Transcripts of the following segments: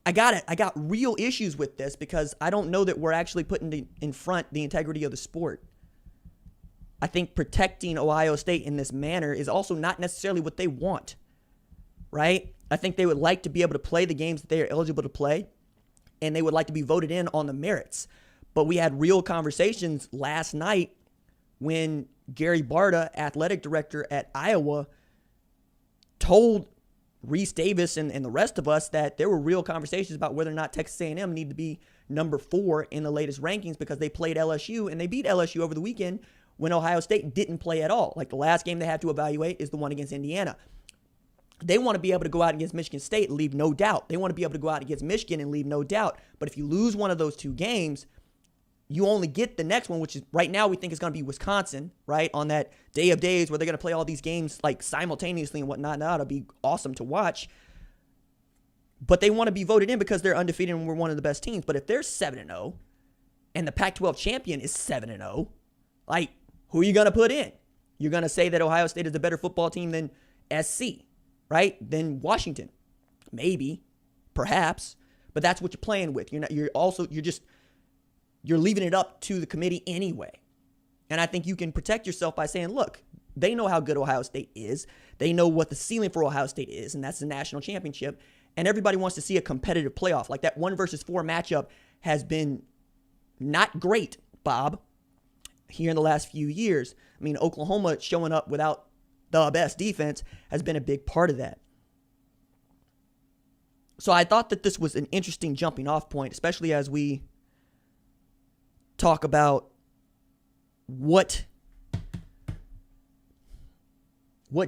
I got real issues with this because I don't know that we're actually putting in front the integrity of the sport. I think protecting Ohio State in this manner is also not necessarily what they want, right? I think they would like to be able to play the games that they are eligible to play, and they would like to be voted in on the merits. But we had real conversations last night when Gary Barta, athletic director at Iowa, told Reese Davis and the rest of us that there were real conversations about whether or not Texas A&M needed to be number 4 in the latest rankings because they played LSU, and they beat LSU over the weekend when Ohio State didn't play at all. Like, the last game they had to evaluate is the one against Indiana. They want to be able to go out against Michigan State and leave no doubt. They want to be able to go out against Michigan and leave no doubt. But if you lose one of those 2 games, you only get the next one, which is right now we think is going to be Wisconsin, right? On that day of days where they're going to play all these games like simultaneously and whatnot. Now it'll be awesome to watch. But they want to be voted in because they're undefeated and we're one of the best teams. But if they're 7-0 and the Pac-12 champion is 7-0, like, who are you going to put in? You're going to say that Ohio State is a better football team than SC, right? Than Washington. Maybe, perhaps, but that's what you're playing with. You're leaving it up to the committee anyway. And I think you can protect yourself by saying, look, they know how good Ohio State is. They know what the ceiling for Ohio State is, and that's the national championship. And everybody wants to see a competitive playoff. Like, that 1 versus 4 matchup has been not great, Bob, here in the last few years. I mean, Oklahoma showing up without the best defense has been a big part of that. So I thought that this was an interesting jumping off point, especially as we talk about what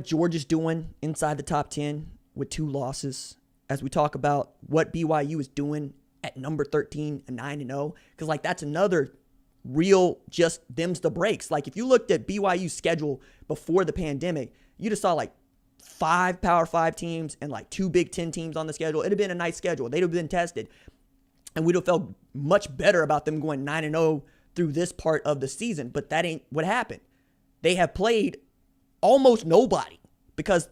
Georgia's doing inside the top 10 with 2 losses, as we talk about what BYU is doing at number 13 and 9-0, because like that's another real just them's the breaks. Like, if you looked at BYU's schedule before the pandemic, you just saw like 5 Power 5 teams and like 2 Big Ten teams on the schedule. It'd have been a nice schedule. They'd have been tested. And we'd have felt much better about them going 9-0 through this part of the season. But that ain't what happened. They have played almost nobody because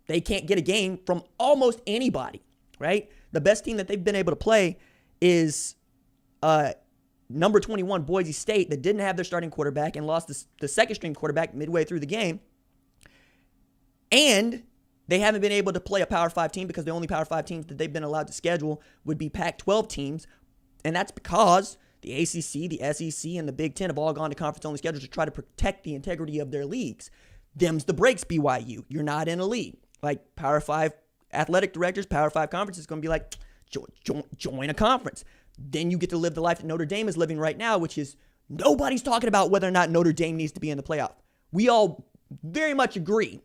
they can't get a game from almost anybody, right? The best team that they've been able to play is number 21 Boise State, that didn't have their starting quarterback and lost the second string quarterback midway through the game. And they haven't been able to play a Power 5 team because the only Power 5 teams that they've been allowed to schedule would be Pac-12 teams. And that's because the ACC, the SEC, and the Big Ten have all gone to conference-only schedules to try to protect the integrity of their leagues. Them's the breaks, BYU. You're not in a league. Like, Power 5 athletic directors, Power 5 conferences going to be like, join a conference. Then you get to live the life that Notre Dame is living right now, which is nobody's talking about whether or not Notre Dame needs to be in the playoff. We all very much agree.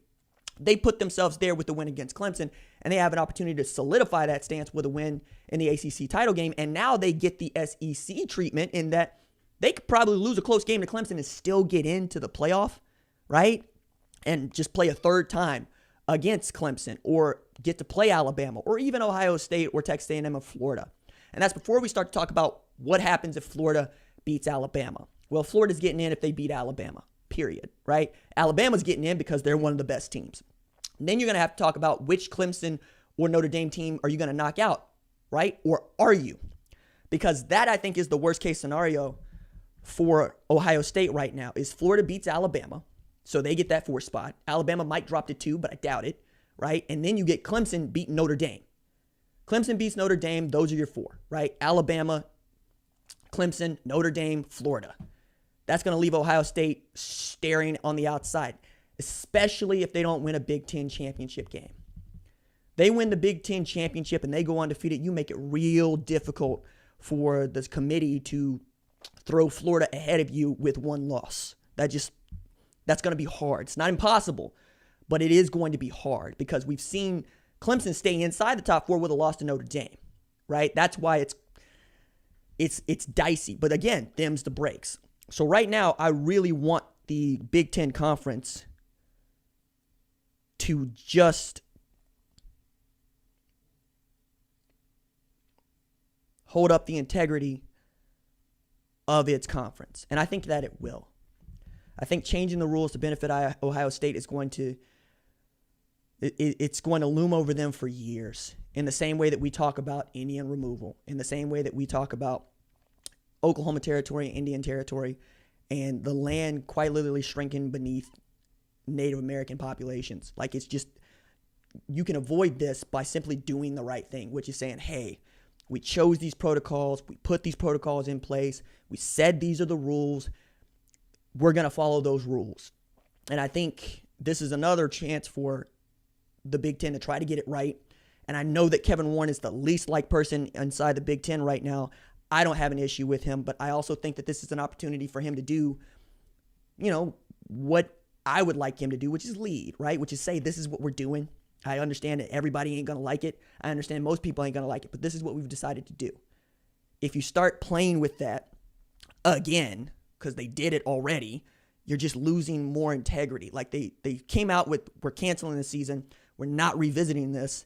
They put themselves there with the win against Clemson, and they have an opportunity to solidify that stance with a win in the ACC title game. And now they get the SEC treatment in that they could probably lose a close game to Clemson and still get into the playoff, right? And just play a third time against Clemson, or get to play Alabama, or even Ohio State or Texas A&M or Florida. And that's before we start to talk about what happens if Florida beats Alabama. Well, Florida's getting in if they beat Alabama, period, right? Alabama's getting in because they're one of the best teams. And then you're going to have to talk about which Clemson or Notre Dame team are you going to knock out, right? Or are you? Because that, I think, is the worst case scenario for Ohio State right now, is Florida beats Alabama, so they get that 4th spot. Alabama might drop to 2, but I doubt it, right? And then you get Clemson beat Notre Dame. Clemson beats Notre Dame, those are your 4, right? Alabama, Clemson, Notre Dame, Florida. That's going to leave Ohio State staring on the outside, especially if they don't win a Big Ten championship game. They win the Big Ten championship and they go undefeated, you make it real difficult for this committee to throw Florida ahead of you with 1 loss. That's going to be hard. It's not impossible, but it is going to be hard because we've seen Clemson stay inside the top 4 with a loss to Notre Dame, right? That's why it's dicey. But again, them's the breaks. So right now, I really want the Big Ten Conference to just hold up the integrity of its conference. And I think that it will. I think changing the rules to benefit Ohio State is going to, it's going to loom over them for years. in the same way that we talk about Indian removal, in the same way that we talk about Oklahoma territory, Indian territory, and the land quite literally shrinking beneath Native American populations. Like, it's just, you can avoid this by simply doing the right thing, which is saying, hey, we chose these protocols, we put these protocols in place, we said these are the rules, we're going to follow those rules. And I think this is another chance for the Big Ten to try to get it right. And I know that Kevin Warren is the least liked person inside the Big Ten right now. I don't have an issue with him, but I also think that this is an opportunity for him to do, what I would like him to do, which is lead, right? Which is say, this is what we're doing. I understand that everybody ain't going to like it. I understand most people ain't going to like it, but this is what we've decided to do. If you start playing with that again, because they did it already, you're just losing more integrity. Like, they came out with, we're canceling the season, we're not revisiting this,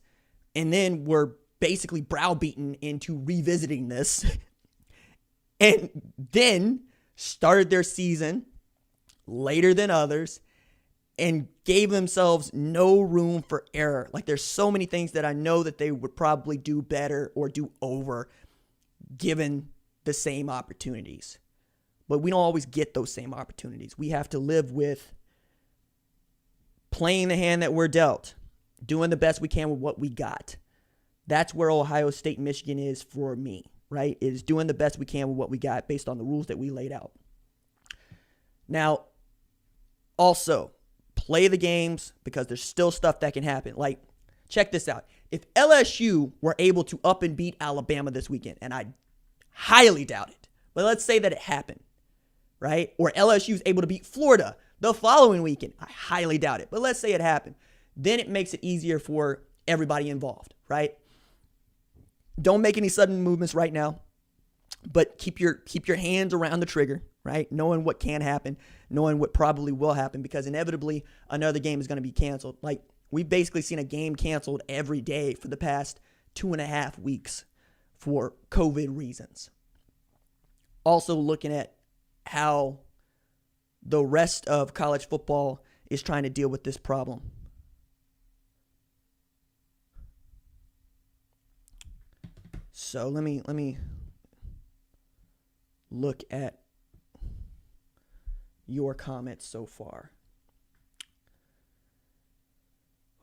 and then we're basically browbeaten into revisiting this, and then started their season later than others and gave themselves no room for error. Like, there's so many things that I know that they would probably do better or do over given the same opportunities. But we don't always get those same opportunities. We have to live with playing the hand that we're dealt, doing the best we can with what we got. That's where Ohio State and Michigan is for me, right? It is doing the best we can with what we got based on the rules that we laid out. Now, also, play the games because there's still stuff that can happen. Like, check this out. If LSU were able to up and beat Alabama this weekend, and I highly doubt it, but let's say that it happened, right? Or LSU is able to beat Florida the following weekend. I highly doubt it, but let's say it happened. Then it makes it easier for everybody involved, right? Don't make any sudden movements right now, but keep your hands around the trigger, right? Knowing what can happen, knowing what probably will happen, because inevitably another game is going to be canceled. Like, we've basically seen a game canceled every day for the past 2.5 weeks for COVID reasons. Also looking at how the rest of college football is trying to deal with this problem. So let me look at your comments so far.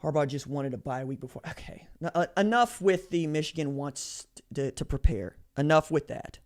Harbaugh just wanted a bye week before. Okay, enough with the Michigan wants to prepare. Enough with that.